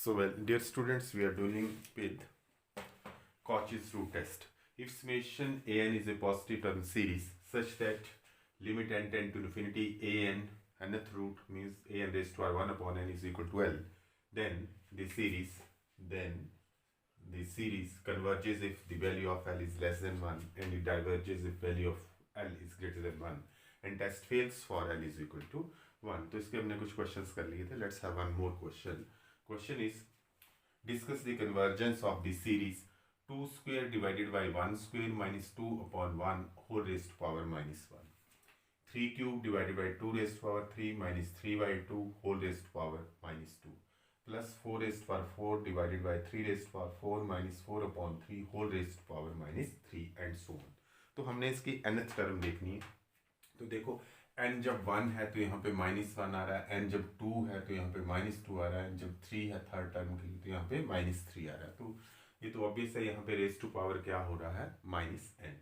So well, dear students, we are dealing with Cauchy's root test. If summation an is a positive term series such that limit n tend to infinity an nth root means an raised to r1 upon n is equal to L, then the series converges if the value of L is less than 1 and it diverges if value of L is greater than 1 and test fails for L is equal to 1. तो इसके हमने कुछ questions कर लिए थे. Let's have one more question. Question is, discuss the convergence of the series 2 square divided by 1 square minus 2 upon 1 whole raised to power minus 1. 3 cube divided by 2 raised to power 3 minus 3 by 2 whole raised to power minus 2. Plus 4 raised to power 4 divided by 3 raised to power 4 minus 4 upon 3 whole raised to power minus 3 and so on. तो हमने इसकी nth term देखनी है. तो देखो n जब 1 है तो यहाँ पे -1 आ रहा है, n जब 2 है तो यहाँ पे -2 आ रहा है, जब 3 है थर्ड टर्म के लिए तो यहाँ पे -3 आ रहा है. तो ये तो ऑब्वियस है, यहाँ पे रेज टू पावर क्या हो रहा है, -n.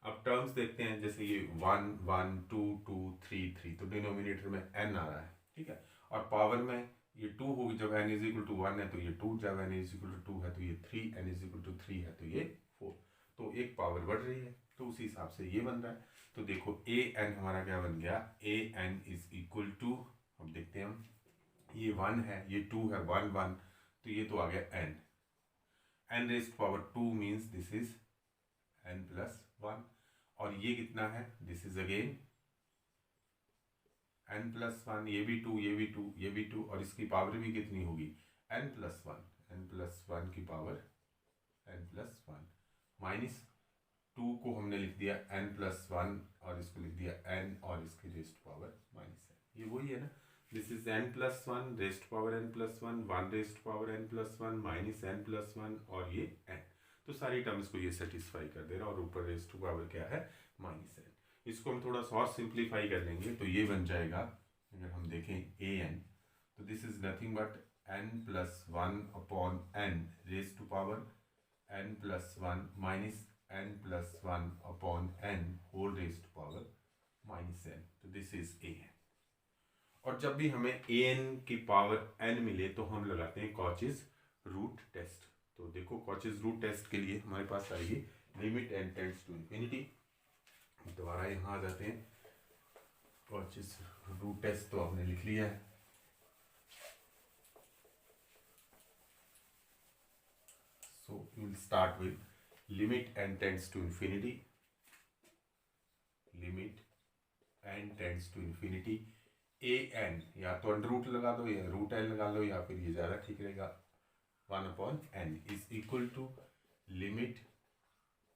अब टर्म्स देखते हैं, जैसे ये 1 1 2 2 3 3, तो डिनोमिनेटर में n आ रहा है, ठीक है. और पावर में ये 2 होगी, जब n इज इक्वल टू 1 है तो ये 2, जब n इज इक्वल टू 2 है तो ये 3, n इज इक्वल टू 3 है तो ये 4. तो एक पावर बढ़ रही है, तो उसी हिसाब से ये बन रहा है. तो देखो a n हमारा क्या बन गया, a n is equal to, अब देखते हैं हम, ये 1 है, ये 2 है, 1 1, तो ये तो आ गया n. n raised power 2 means this is n plus 1. और ये कितना है, this is again n plus 1, ये भी 2, ये भी 2, ये भी 2, और इसकी पावर भी कितनी होगी, n प्लस 1. n प्लस 1 की पावर n प्लस 1 माइनस 2 को हमने लिख दिया n प्लस 1 और इसको लिख दिया n और इसकी रेस्ट पावर माइनस n. ये वही है ना, this is n plus 1 rest power n plus 1, 1 rest power n plus 1 minus n plus 1 और ये n. तो सारी टर्म्स को ये सेटिस्फाई कर दे रहा है और ऊपर रेस्ट टू पावर क्या है, माइनस n. इसको हम थोड़ा सा और सिंप्लीफाई कर लेंगे तो ये बन जाएगा, अगर हम देखें an, तो this is nothing but n plus 1 upon n raised to power n plus 1 minus n plus 1 upon n whole raised power minus n. तो दिस इज an. और जब भी हमें an की पावर n मिले तो हम लगाते हैं कॉचीज रूट टेस्ट. तो देखो कॉचीज रूट टेस्ट के लिए हमारे पास आएगी limit n tends to infinity. दोबारा यहाँ आ जाते हैं, कॉचीज रूट टेस्ट तो आपने लिख लिया है. So you will start with limit n tends to infinity, limit n tends to infinity a n, या तो अंडर रूट लगा दो या रूट n लगा लो, या फिर ये ज़्यादा ठीक रहेगा, 1 upon n is equal to limit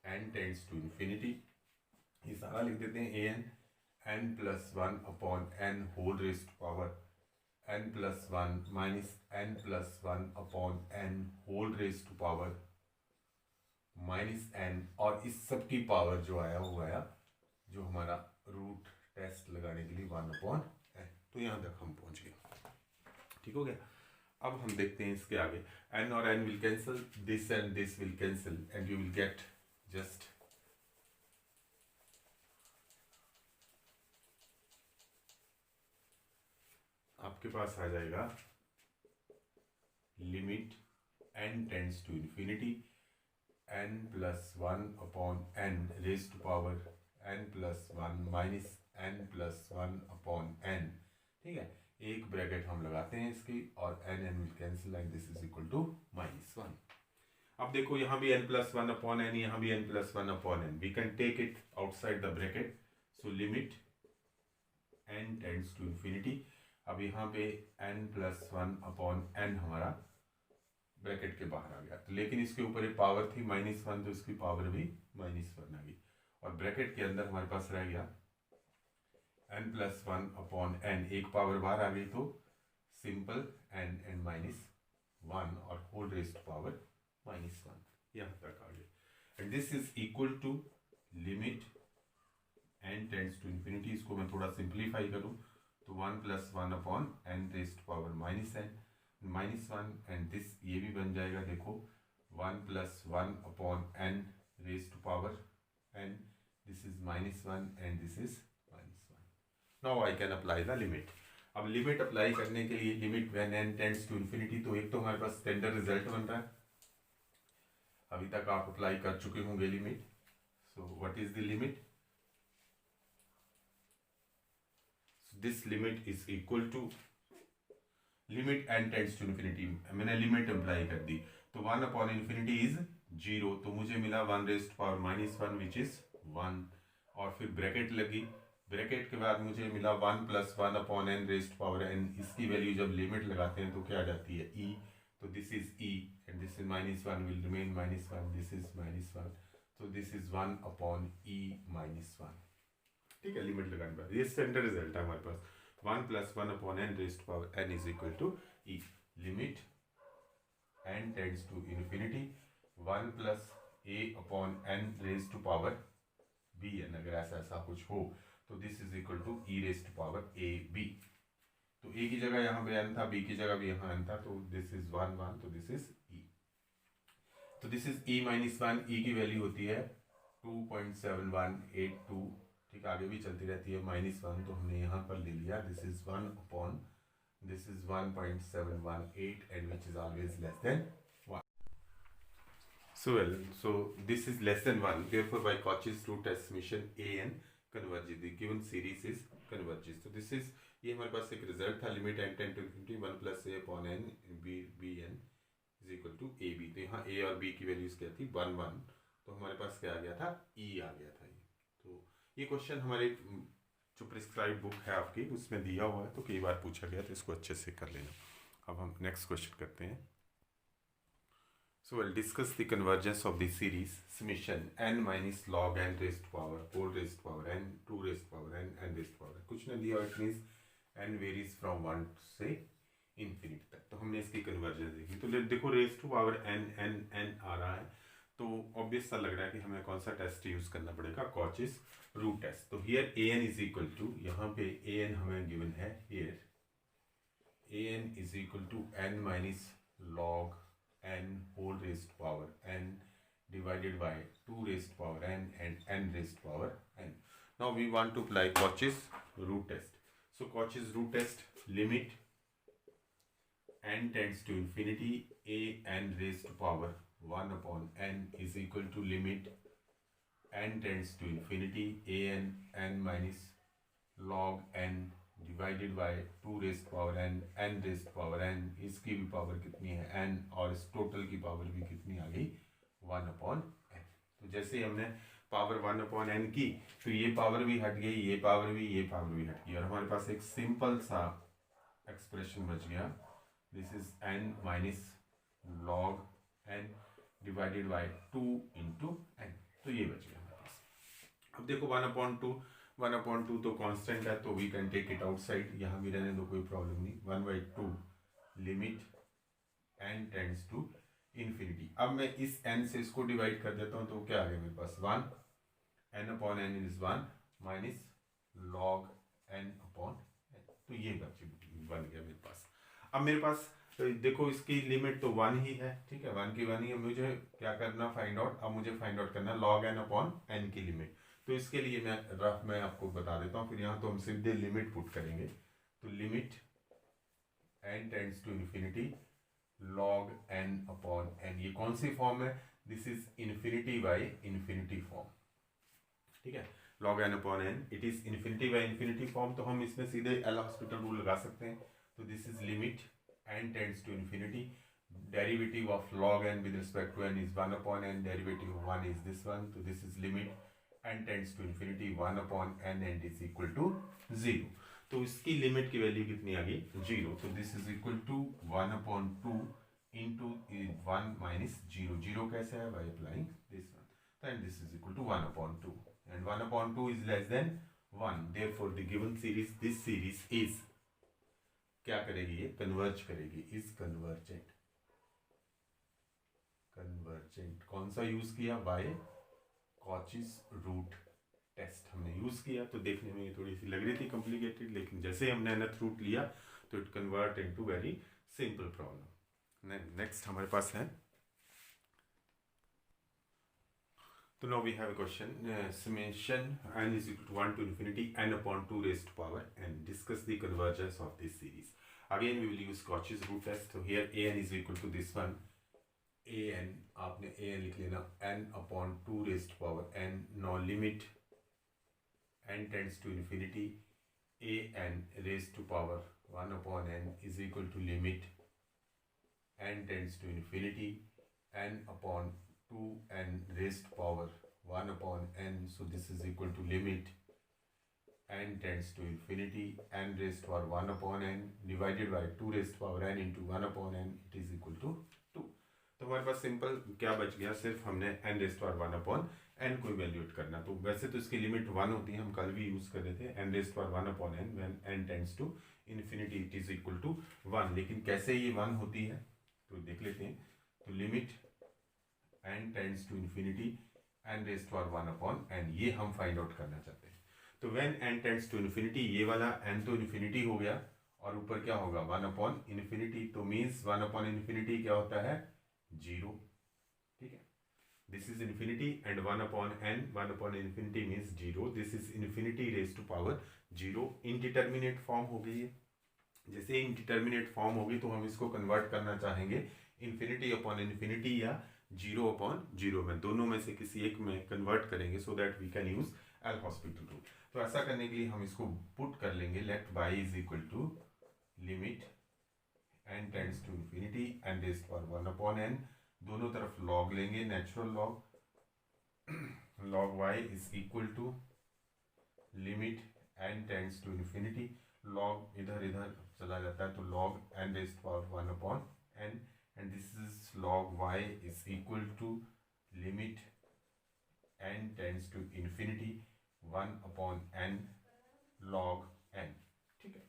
n tends to infinity. ये सारा लिख देते हैं a n, n plus 1 upon n whole raised power n plus 1 minus n plus 1 upon n whole raised power minus n, और इस सब की power जो आया वो आया जो हमारा रूट टेस्ट लगाने के लिए 1 अपॉन n. तो यहाँ तक हम पहुँच गए, ठीक हो गया. अब हम देखते हैं इसके आगे, n और n will cancel, this and this will cancel and you will get just आपके पास आ जाएगा limit n tends to infinity n plus 1 upon n raised to power n plus 1 minus n plus 1 upon n. ठीक है, एक bracket हम लगाते हैं इसकी और n will cancel and this is equal to -1. अब देखो यहाँ भी n प्लस 1 अपॉन n, यहाँ भी n plus 1 upon n, we can take it outside the bracket. So limit n tends to infinity. अब यहाँ पे n प्लस 1 अपॉन n हमारा ब्रैकेट के बाहर आ गया, तो लेकिन इसके ऊपर एक पावर थी -1, तो इसकी पावर भी -1 आ गई, और ब्रैकेट के अंदर हमारे पास रह गया n प्लस 1 अपॉन n, एक पावर बाहर आ गई तो सिंपल n एंड -1 और होल रेज्ड पावर -1 यहाँ तक आ गई. And this is equal to limit n tends to infinity. इसको मैं थोड़ा सिंप्लीफाई करूँ तो 1 plus 1 upon n raised power -1 and this ये भी बन जाएगा, देखो 1 plus 1 upon n raised power n, this is -1 and this is -1. Now I can apply the limit. अब लिमिट अप्लाई करने के लिए limit when n tends to infinity, तो एक तो हमारे पास स्टैंडर्ड रिजल्ट बन रहा है, अभी तक आप अप्लाई कर चुके होंगे limit. So what is the limit? This limit is equal to limit n tends to infinity. मैंने लिमिट अप्लाई कर दी, तो 1 अपॉन इन्फिनिटी इज 0, तो मुझे मिला 1 रेज़्ड पावर -1 विच इज 1, और फिर ब्रैकेट लगी, ब्रैकेट के बाद मुझे मिला 1 plus 1 upon n raised power n. इसकी वैल्यू जब लिमिट लगाते हैं तो क्या आ जाती है? e. तो this is e and this is -1 will remain -1, this is -1, तो दिस इज 1 अपॉन e -1. ठीक है, लिमिट लगाने के बाद ये स्टैंडर्ड रिजल्ट है हमारे पास. 1 plus 1 upon n raised power n is equal to e. Limit n tends to infinity 1 plus a upon n raised to power bn, अगर ऐसा कुछ हो तो this is equal to e raised to power ab. तो a की जगह यहाँ पे n था, b की जगह भी यहाँ n था, तो दिस इज 1 1, तो दिस इज e. तो दिस इज e -1. e की वैल्यू होती है 2.7182. ठीक, आगे भी चलती रहती है -1, तो हमने यहाँ पर ले लिया this is 1 upon this is 1.718 and which is always less than 1. So this is less than 1, therefore by Cauchy's root test summation an converges, the given series is converges. So this is, ये हमारे पास एक result था, limit n tend to infinity 1 plus a upon n bn is equal to ab. तो यहाँ a और b की values क्या थी? 1 1, तो हमारे पास क्या आ गया था? e आ गया था. तो ये क्वेश्चन हमारे जो प्रिस्क्राइब बुक है आपकी उसमें दिया हुआ है, तो कई बार पूछा गया, तो इसको अच्छे से कर लेना. अब हम नेक्स्ट क्वेश्चन करते हैं. So we'll discuss the convergence of the series summation n minus log n raised to power whole raised to power n 2 raised to power n n raised to power. कुछ नहीं दिया, it means n varies from 1 से infinity तक. तो हमने इसकी convergence देखी. तो देखो raise to power n n n आ रहा है, तो ऑब्वियस सा लग रहा है कि हमें कौन सा टेस्ट यूज करना पड़ेगा? Cauchy's root test. तो here an is equal to, यहाँ पे an हमें गिवन है, here an is equal to n minus log n whole raised to power n divided by 2 raised to power n and n raised to power n. Now we want to apply Cauchy's root test. So Cauchy's root test, limit n tends to infinity a n raised to power 1 upon n is equal to limit n tends to infinity a n n minus log n divided bye 2 raised power n n raised power n. इसकी भी power कितनी है? n, और इस total की power भी कितनी आ गई? 1 अपॉन n. तो जैसे हमने पावर 1 अपॉन n की, तो ये पावर भी हट गई, ये पावर भी हट गई, और हमारे पास एक सिंपल सा एक्सप्रेशन बच गया. This is n minus log n divided bye 2 into n. तो ये बच गया हमारे पास. अब देखो 1/2 तो कांस्टेंट है, तो we can take it outside, यहाँ भी रहने दो, कोई प्रॉब्लम नहीं. 1/2 limit n tends to infinity. अब मैं इस n से इसको डिवाइड कर देता हूँ, तो क्या आ गया मेरे पास? 1 n upon n is 1 minus log n upon n. तो ये बन गया मेरे पास. अब मेरे पास देखो इसकी लिमिट तो 1 ही है, ठीक है, 1 की 1 ही है. मुझे क्या करना? Find out. अब मुझे फाइंड आउट करना लॉग n अपॉन n की लिमिट. तो इसके लिए मैं आपको बता देता हूँ, फिर यहाँ तो हम सीधे लिमिट पुट करेंगे. तो limit n tends to infinity log n upon n. ये कौन सी फॉर्म है? This is infinity by infinity form. ठीक है, log n upon n, it is infinity by infinity form. तो हम इसमें सीधे एल हॉस्पिटल रूल लगा सकते हैं. तो this is limit n tends to infinity, derivative of log n with respect to n is 1 upon n, derivative of 1 is this one. तो this is limit n tends to infinity 1 upon n and is equal to 0. तो इसकी limit की value कितनी आ गई? 0. तो this is equal to 1 upon 2 into 1 minus 0. 0 कैसे है? By applying this one. And this is equal to 1 upon 2 and 1 upon 2 is less than 1. Therefore the given series, this series is क्या करेगी? ये converge करेगी, is convergent. कौन सा use किया? Bye Cauchy's root test हमने यूज किया. तो देखने में ये थोड़ी सी लग रही थी कॉम्प्लिकेटेड, लेकिन जैसे हमने nth रूट लिया तो it convert into very simple problem. Next हमारे पास है So now we have a question, summation n is equal to 1 to infinity n upon 2 raised to power n. Discuss the convergence of this series. Again we will use Cauchy's root test. So here an is equal to this one, an, आपने an लिख लेना, n upon 2 raised to power n. Now limit n tends to infinity, an raised to power 1 upon n is equal to limit n tends to infinity, n upon 2n raised to power 1 upon n. So this is equal to limit n tends to infinity, n raised to power 1 upon n divided by 2 raised to power n into 1 upon n, it is equal to 2. तो हमारे पास simple क्या बच गया, सिर्फ हमने n raised to power 1 upon n को evaluate करना. तो वैसे तो इसकी लिमिट 1 होती है, हम कल भी यूज कर रहे थे, n raised to power 1 upon n when n tends to infinity it is equal to 1. लेकिन कैसे ये 1 होती है तो देख लेते हैं. तो limit n tends to infinity, n raised to power 1 upon n, ये हम फाइंड आउट करना चाहते हैं. तो when n tends to infinity, ये वाला n तो infinity हो गया और ऊपर क्या होगा 1 upon infinity. तो मीन्स 1 upon infinity क्या होता है 0. ठीक है, this is infinity and 1 upon n, 1 upon infinity means 0. This is infinity raised to power 0. Indeterminate form हो गई है. जैसे इनडिटर्मिनेट फॉर्म होगी तो हम इसको कन्वर्ट करना चाहेंगे infinity upon infinity या 0 upon 0 में, दोनों में से किसी एक में कन्वर्ट करेंगे so that we can use L Hospital rule. तो ऐसा करने के लिए हम इसको पुट कर लेंगे, let y is equal to limit n tends to infinity n raised to power 1 upon n. दोनों तरफ लॉग लेंगे, natural log, log y is equal to limit n tends to infinity, log इधर इधर चला जाता है तो log n raised to power 1 upon n, and this is log y is equal to limit n tends to infinity 1 upon n log n. ठीक है,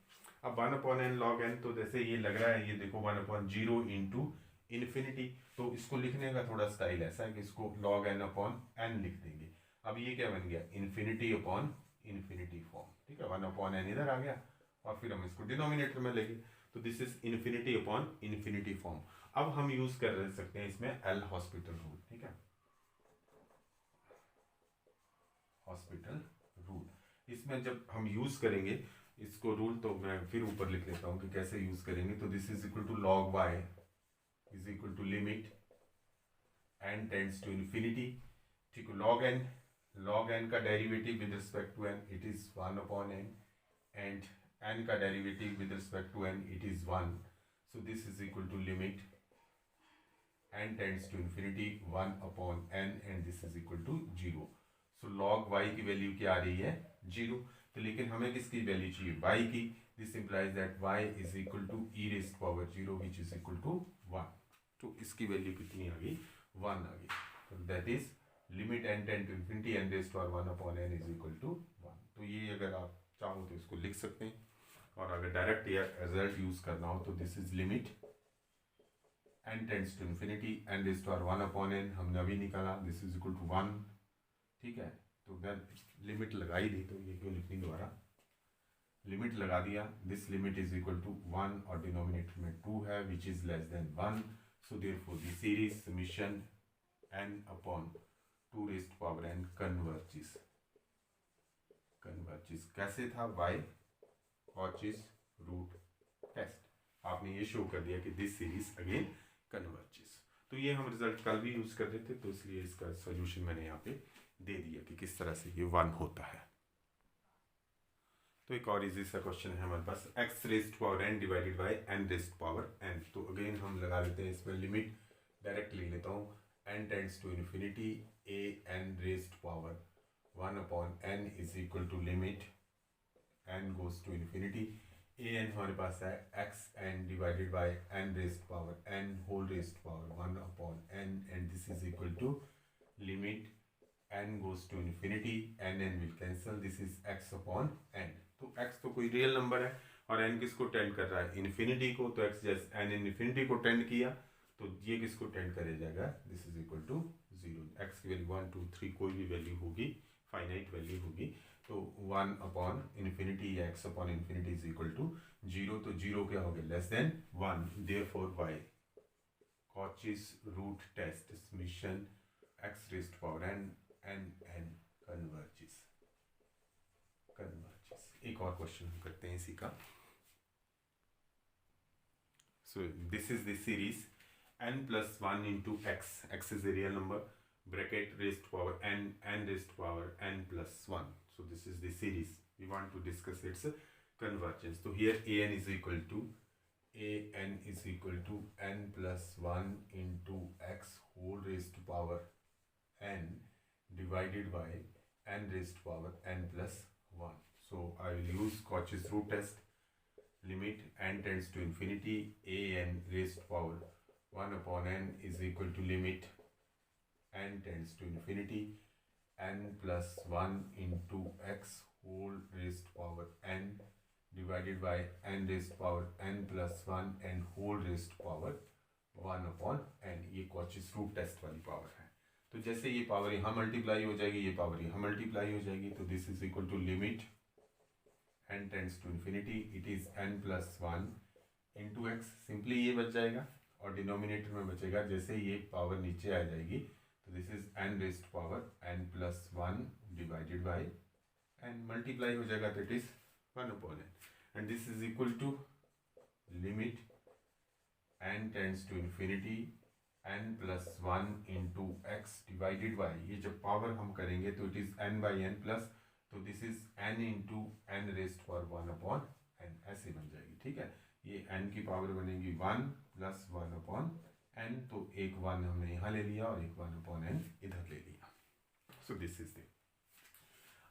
अब 1 upon n log n, तो जैसे ये लग रहा है, ये देखो 1 upon 0 into infinity, तो इसको लिखने का थोड़ा स्टाइल ऐसा है कि इसको log n upon n लिख देंगे. अब ये क्या बन गया infinity upon infinity फॉर्म. ठीक है, 1 upon n इधर आ गया और फिर हम इसको डिनोमिनेटर में लेंगे, तो this is infinity upon infinity form. अब हम यूज कर सकते हैं इसमें एल हॉस्पिटल रूल. ठीक है, हॉस्पिटल रूल, इसमें जब हम यूज करेंगे इसको रूल, तो मैं फिर ऊपर लिख लेता हूं कि कैसे यूज करेंगे. तो this is equal to log y is equal to limit n tends to infinity. ठीक है, लॉग एन का derivative with respect to n it is 1 upon n, and n का derivative with respect to n it is 1. So this is equal to limit n tends to infinity 1 upon n and this is equal to 0. सो log y की value क्या आ रही है 0. तो लेकिन हमें किसकी वैल्यू चाहिए y की. This implies that y is equal to e raised to power 0 which is equal to 1. तो इसकी वैल्यू कितनी आ गई 1 आ गई. तो that is limit n tend to infinity n raised to power 1 upon n is equal to 1. तो ये अगर आप चाहो तो इसको लिख सकते हैं, और अगर डायरेक्ट या रिजल्ट यूज करना हो तो this is limit n tends to infinity n raised to power 1 upon n हमने अभी निकाला, दिस इज इक्वल टू 1. ठीक है, तो मैं लिमिट लगा ही दी, तो ये क्यों लिखनी दोबारा, लिमिट लगा दिया. This limit is equal to 1 और डिनोमिनेटर में 2 है which is less than 1. So therefore the series summation n upon 2 raised to power n converges. कैसे था y Cauchy's रूट टेस्ट, आपने ये शो कर दिया कि दिस सीरीज अगेन कन्वर्जेस. तो ये हम रिजल्ट कल भी यूज कर रहे थे, तो इसलिए इसका सॉल्यूशन मैंने यहाँ पे दे दिया कि किस तरह से ये 1 होता है. तो एक और इजी सा क्वेश्चन है हमारे पास, x raised to power n divided by n raised to power n. तो अगेन हम लगा लेते हैं इसमें लिमिट, डायरेक्ट लिख लेता हूँ, n tends to infinity a n raised to power 1 upon n is equal to limit n goes to infinity. a n हमारे पास है x n divided by n raised to power n whole raised to power 1 upon n, and this is equal to limit n goes to infinity, n will cancel, this is x upon n. तो x तो कोई real number है और n किसको tend कर रहा है infinity को, तो x जैसे n इन्फिनिटी को टेंड किया तो ये किसको टेंड करे जाएगा, this is equal to 0. x की वैल्यू 1 2 3 कोई भी वैल्यू होगी, फाइनाइट वैल्यू होगी, तो 1 अपॉन इन्फिनिटी या x upon infinity is equal to 0. तो 0 क्या हो गया less than 1. Therefore y Cauchy's root test summation x raised to power n n converges. एक और क्वेश्चन हम करते हैं इसी का. So this is the series n plus 1 into x. X is a real number. Bracket raised to power n raised to power n plus 1. So this is the series. We want to discuss its convergence. So here an is equal to n plus 1 into x whole raised to power n divided by n raised to power n plus 1. So I will use Cauchy's root test. Limit n tends to infinity, an raised to power 1 upon n is equal to limit n tends to infinity, n plus 1 into x whole raised to power n divided by n raised to power n plus 1 and whole raised to power 1 upon n. ये Cauchy's root test वाली power है. तो जैसे ये power यहाँ multiply हो जाएगी, ये पावर यहाँ मल्टीप्लाई हो जाएगी, तो this is equal to limit n tends to infinity, it is n plus 1 into x. Simply ये बच जाएगा और डिनोमिनेटर में बचेगा. जैसे ये पावर नीचे आ जाएगी तो this is n raised power n plus 1 divided by n, multiply हो जाएगा तो it is 1 upon n. And this is equal to limit n tends to infinity n plus 1 into x divided by, ये जब power हम करेंगे तो it is n by n plus, तो this is n into n raised power 1 upon n, ऐसे बन जाएगी. ठीक है, ये n की पावर बनेगी 1 प्लस 1 अपॉन n. तो एक 1 हमने यहाँ ले लिया और एक 1 अपॉन n इधर ले लिया. सो दिस इज द.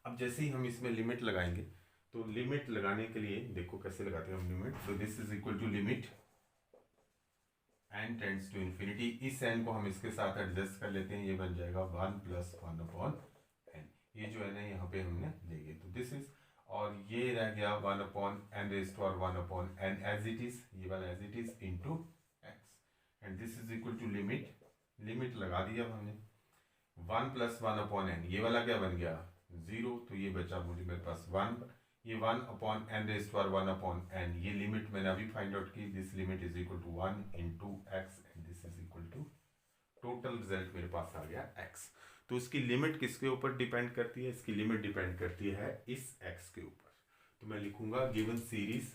अब जैसे ही हम इसमें लिमिट लगाएंगे तो लिमिट लगाने के लिए देखो कैसे लगाते हैं हम लिमिट. तो this is equal to limit n tends to infinity. इस n को हम इसके साथ एडजस्ट कर लेते हैं, ये बन जाएगा 1 प्लस 1 अपॉन n. ये जो है ना यहाँ पे हमने ले गए तो दिस इज, और ये रह गया 1 upon n raised to power 1 upon n as it is, ये वाला as it is into x. And this is equal to limit लगा दिया हमने 1 प्लस 1 अपॉन n. ये वाला क्या बन गया 0, तो ये बचा मुझे मेरे पास 1. ये 1 upon n raised to power 1 upon n, ये लिमिट मैंने अभी फाइंड आउट की. This limit is equal to 1 into x and this is equal to total result मेरे पास आ गया x. तो इसकी लिमिट किसके ऊपर डिपेंड करती है? इसकी लिमिट डिपेंड करती है इस x के ऊपर. तो मैं लिखूंगा given series,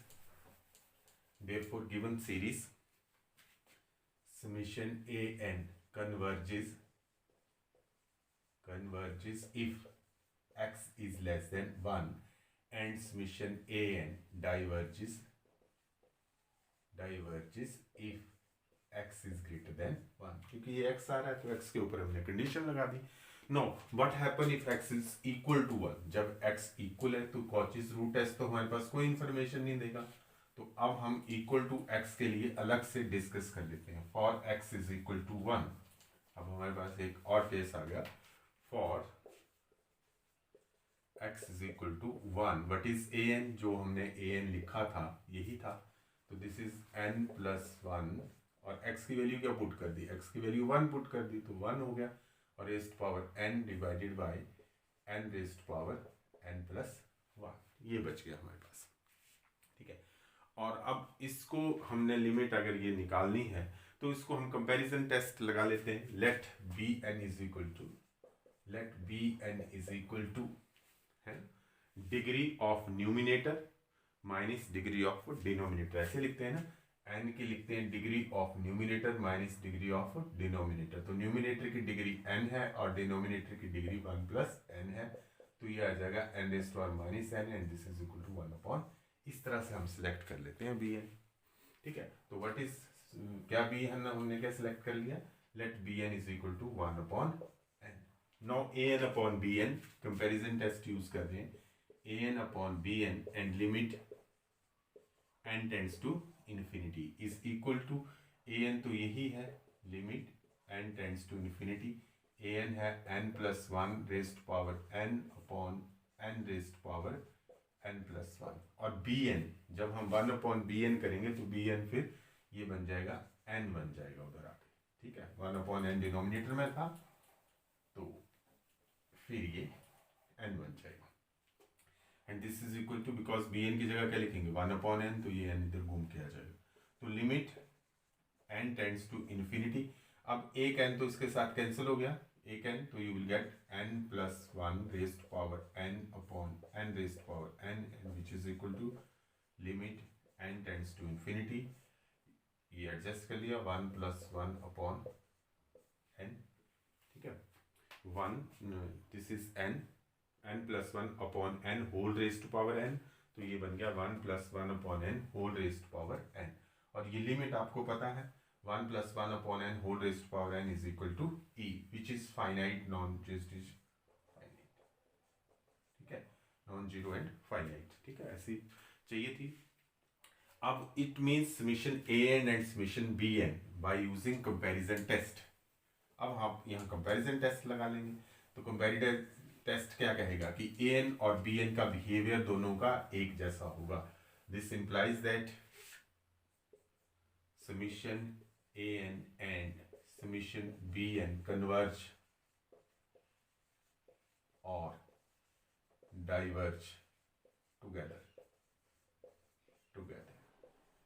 therefore given series summation an converges if x is less than 1 and summation an diverges if x is greater than 1. क्योंकि ये x आ रहा है तो x के ऊपर हमने कंडीशन लगा दी. No what happen if x is equal to 1? जब x इक्वल है तो कॉचीज रूट टेस्ट तो हमारे पास कोई इंफॉर्मेशन नहीं देगा. तो अब हम इक्वल टू x के लिए अलग से डिस्कस कर लेते हैं. For x is equal to 1. अब हमारे पास एक और केस आ गया. For x is equal to 1, what is an? जो हमने an लिखा था यही था. तो दिस इज n प्लस 1 और x की वैल्यू क्या पुट कर दी? x की वैल्यू 1 पुट कर दी तो 1 हो गया. और raised power n divided by n raised power n plus 1, ये बच गया हमारे पास. ठीक है, और अब इसको हमने लिमिट अगर ये निकालनी है तो इसको हम कंपैरिजन टेस्ट लगा लेते हैं. Let bn is equal to है degree of numerator minus degree of denominator. ऐसे लिखते हैं ना, n की लिखते हैं degree of numerator minus degree of denominator. तो न्यूमिनेटर की डिग्री n है और डिनोमिनेटर की डिग्री 1 प्लस n है. तो ये आ जाएगा n raised to power minus n and this is equal to 1 upon. इस तरह से हम सिलेक्ट कर लेते हैं bn. ठीक है, तो व्हाट इज क्या bn हमने क्या सिलेक्ट कर लिया? Let bn is equal to 1 upon n. Now an upon bn comparison test use कर रहे हैं. an upon bn and limit n tends to infinity is equal to an, तो यही है limit n tends to infinity. an है n plus 1 raised power n upon n raised power n plus 1. और bn जब हम 1 upon bn करेंगे तो bn फिर ये बन जाएगा n बन जाएगा उधर आके. ठीक है, 1 अपॉन n डिनोमिनेटर में था तो फिर ये n बन जाएगा. And this is equal to, because bn की जगह क्या लिखेंगे 1 अपॉन n, तो ये n इधर घूम के आ जाएगा. तो limit n tends to infinity. अब एक n तो इसके साथ कैंसिल हो गया, एक n, तो you will gate n plus 1 raised to power n upon n raised to power n, and which is equal to limit n tends to infinity, ये एडजस्ट कर लिया, 1 plus 1 upon n, ठीक है, 1 this is n plus 1 upon n whole raised to power n, तो ये बन गया 1 plus 1 upon n whole raised to power n, और ये लिमिट आपको पता है 1 plus 1 upon n whole raised to power n is equal to e, which is finite, non-zero is finite, ठीक है, non-zero and finite, ठीक है, ऐसी चाहिए थी। अब it means summation an and summation bn by using comparison test। अब आप यहाँ कंपैरिजन टेस्ट लगा लेंगे, तो कंपैरिजन टेस्ट क्या कहेगा कि an और bn का बिहेवियर दोनों का एक जैसा होगा। This implies that summation an and summation bn converge और डाइवर्ज टुगेदर,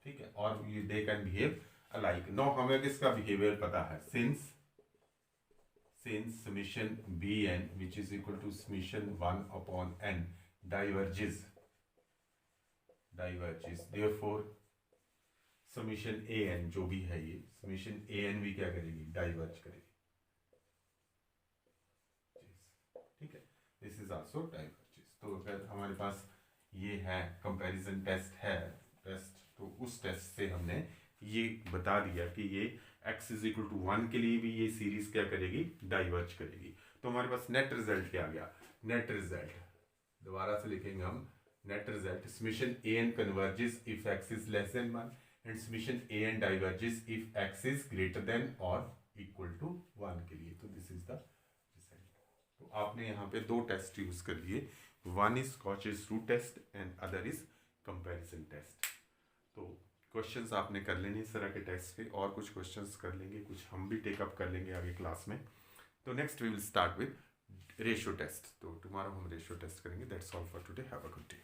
ठीक है, और ये they can behave alike. No, हमें किसका बिहेवियर पता है, since summation bn which is equal to summation 1 upon n diverges, therefore summation an जो भी है, ये summation an भी क्या करेगी, डाइवर्ज करेगी, ठीक है, दिस इज आल्सो डाइवर्जेस। तो अगर हमारे पास ये है कंपैरिजन टेस्ट है टेस्ट, तो उस टेस्ट से हमने ये बता दिया कि ये x इज इक्वल टू 1 के लिए भी ये सीरीज क्या करेगी, डाइवर्ज करेगी। तो हमारे पास नेट रिजल्ट क्या आ गया, नेट रिजल्ट दोबारा से लिखेंगे हम, net result summation an converges if x is less than 1 and summation an diverges if x is greater than और इक्वल टू 1 के लिए। तो दिस इज द रिजल्ट। तो आपने यहाँ पे दो टेस्ट यूज कर लिए, one is Cauchy's root test and other is comparison test. तो क्वेश्चंस आपने कर लेने इस तरह के टेस्ट के, और कुछ क्वेश्चंस कर लेंगे, कुछ हम भी टेकअप कर लेंगे आगे क्लास में। तो next we will start with ratio test. So tomorrow हम रेशियो टेस्ट करेंगे। That's all for today, have a good day.